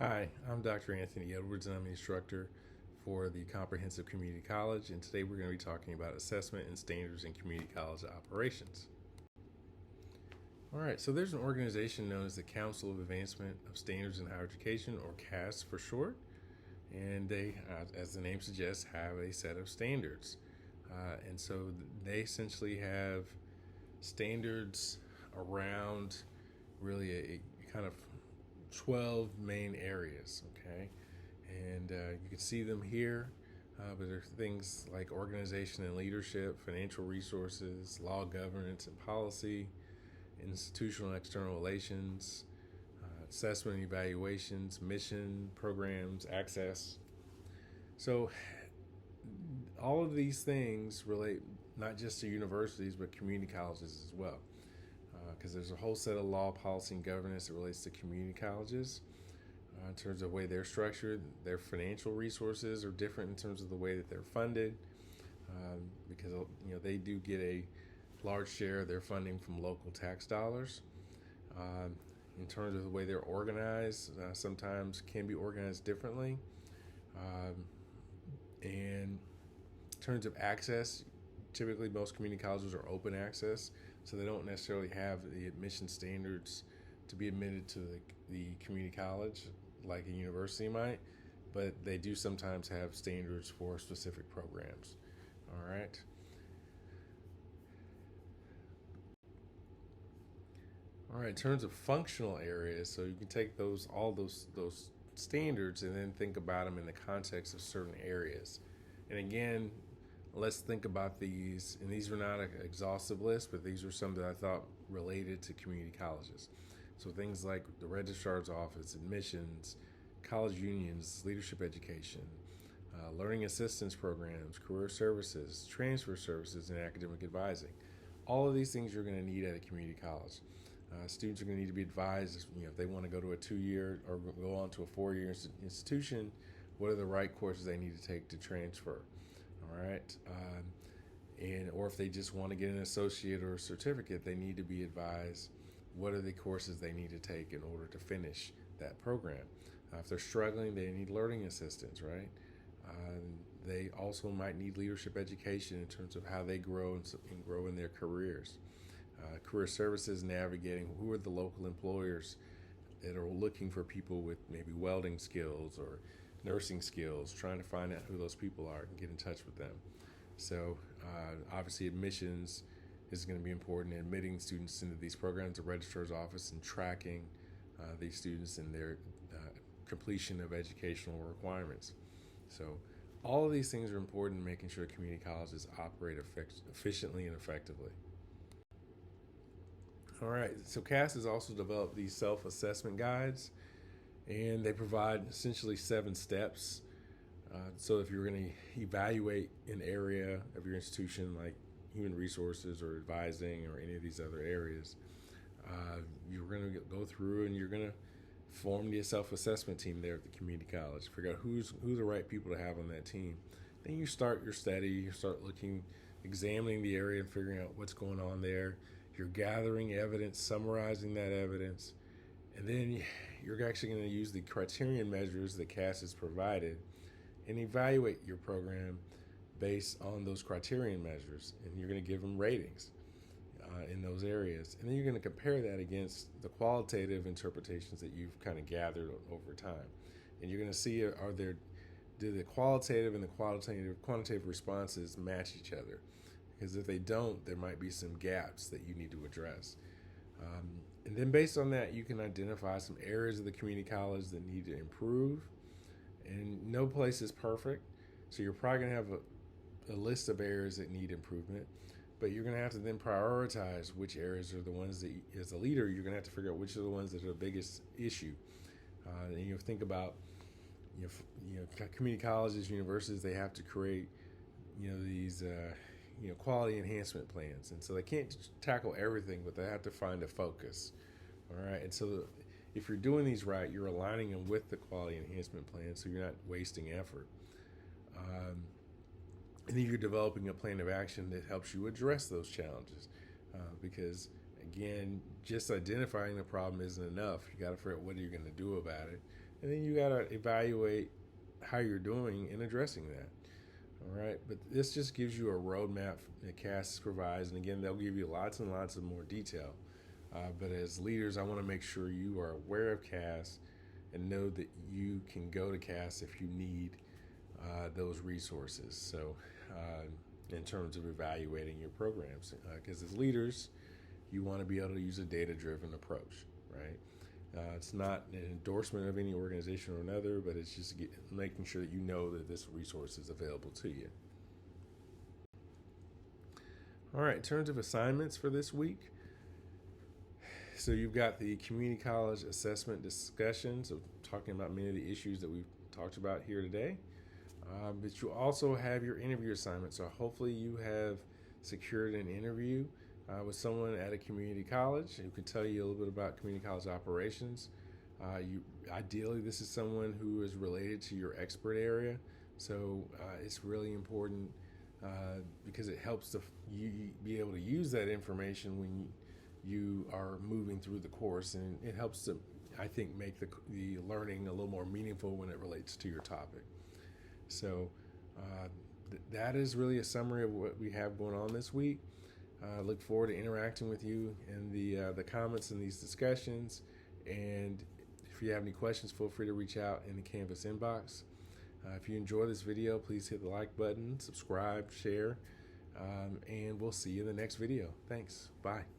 Hi, I'm Dr. Anthony Edwards, and I'm the instructor for the Comprehensive Community College. And today we're going to be talking about assessment and standards in community college operations. All right, so there's an organization known as the Council of Advancement of Standards in Higher Education, or CAS for short, and they, as the name suggests, have a set of standards. And so they essentially have standards around really a kind of 12 main areas, okay? And you can see them here, but there are things like organization and leadership, financial resources, law, governance, and policy, institutional and external relations, assessment and evaluations, mission, programs, access. So all of these things relate not just to universities, but community colleges as well, because there's a whole set of law, policy, and governance that relates to community colleges. In terms of the way they're structured, their financial resources are different in terms of the way that they're funded, because they do get a large share of their funding from local tax dollars. Um, in terms of the way they're organized, sometimes can be organized differently. Um, and in terms of access, typically most community colleges are open access, so they don't necessarily have the admission standards to be admitted to the community college like a university might, but they do sometimes have standards for specific programs. All right. All right. In terms of functional areas, so you can take all those standards and then think about them in the context of certain areas. And again, let's think about these. And these are not an exhaustive list, but these are some that I thought related to community colleges. So things like the registrar's office, admissions, college unions, leadership education, learning assistance programs, career services, transfer services, and academic advising. All of these things you're going to need at a community college. Students are going to need to be advised, if they want to go to a 2-year or go on to a 4-year institution, what are the right courses they need to take to transfer. All right. Or if they just want to get an associate or a certificate, they need to be advised what are the courses they need to take in order to finish that program. If they're struggling, they need learning assistance, right? They also might need leadership education in terms of how they grow and grow in their careers. Career services, navigating who are the local employers that are looking for people with maybe welding skills or nursing skills, trying to find out who those people are and get in touch with them. So obviously admissions is going to be important in admitting students into these programs, the registrar's office, and tracking these students in their completion of educational requirements. So all of these things are important in making sure community colleges operate efficiently and effectively. All right, so CAS has also developed these self-assessment guides, and they provide essentially 7 steps. So if you're going to evaluate an area of your institution, like human resources or advising or any of these other areas, you're going to go through and you're going to form the self-assessment team there at the community college. Figure out who's the right people to have on that team. Then you start your study. You start looking, examining the area and figuring out what's going on there. You're gathering evidence, summarizing that evidence, and then you're actually going to use the criterion measures that CAS has provided and evaluate your program based on those criterion measures. And you're going to give them ratings in those areas. And then you're going to compare that against the qualitative interpretations that you've kind of gathered over time. And you're going to see do the qualitative and the quantitative responses match each other? Because if they don't, there might be some gaps that you need to address. And then based on that, you can identify some areas of the community college that need to improve. And no place is perfect, so you're probably going to have a list of areas that need improvement, but you're going to have to then prioritize which areas are the ones that, as a leader, you're going to have to figure out which are the ones that are the biggest issue. And you think about, community colleges, universities, they have to create, these, quality enhancement plans, and so they can't tackle everything, but they have to find a focus. All right, and so if you're doing these right, you're aligning them with the quality enhancement plan, so you're not wasting effort. And then you're developing a plan of action that helps you address those challenges. Because, again, just identifying the problem isn't enough. You got to figure out what are you going to do about it. and then you got to evaluate how you're doing in addressing that. All right, but this just gives you a roadmap that CAS provides, and again, they'll give you lots and lots of more detail. But as leaders, I want to make sure you are aware of CAS and know that you can go to CAS if you need those resources. So, in terms of evaluating your programs, because as leaders, you want to be able to use a data-driven approach, right? It's not an endorsement of any organization or another, but it's just making sure that you know that this resource is available to you. All right, in terms of assignments for this week, so you've got the community college assessment discussions of talking about many of the issues that we've talked about here today. But you also have your interview assignment. So hopefully you have secured an interview with someone at a community college who can tell you a little bit about community college operations. Ideally, this is someone who is related to your expert area. So it's really important because it helps you be able to use that information when you are moving through the course, and it helps to, I think, make the learning a little more meaningful when it relates to your topic. So that is really a summary of what we have going on this week. Look forward to interacting with you in the comments in these discussions. And if you have any questions, feel free to reach out in the Canvas inbox. If you enjoy this video, please hit the like button, subscribe, share, and we'll see you in the next video. Thanks. Bye.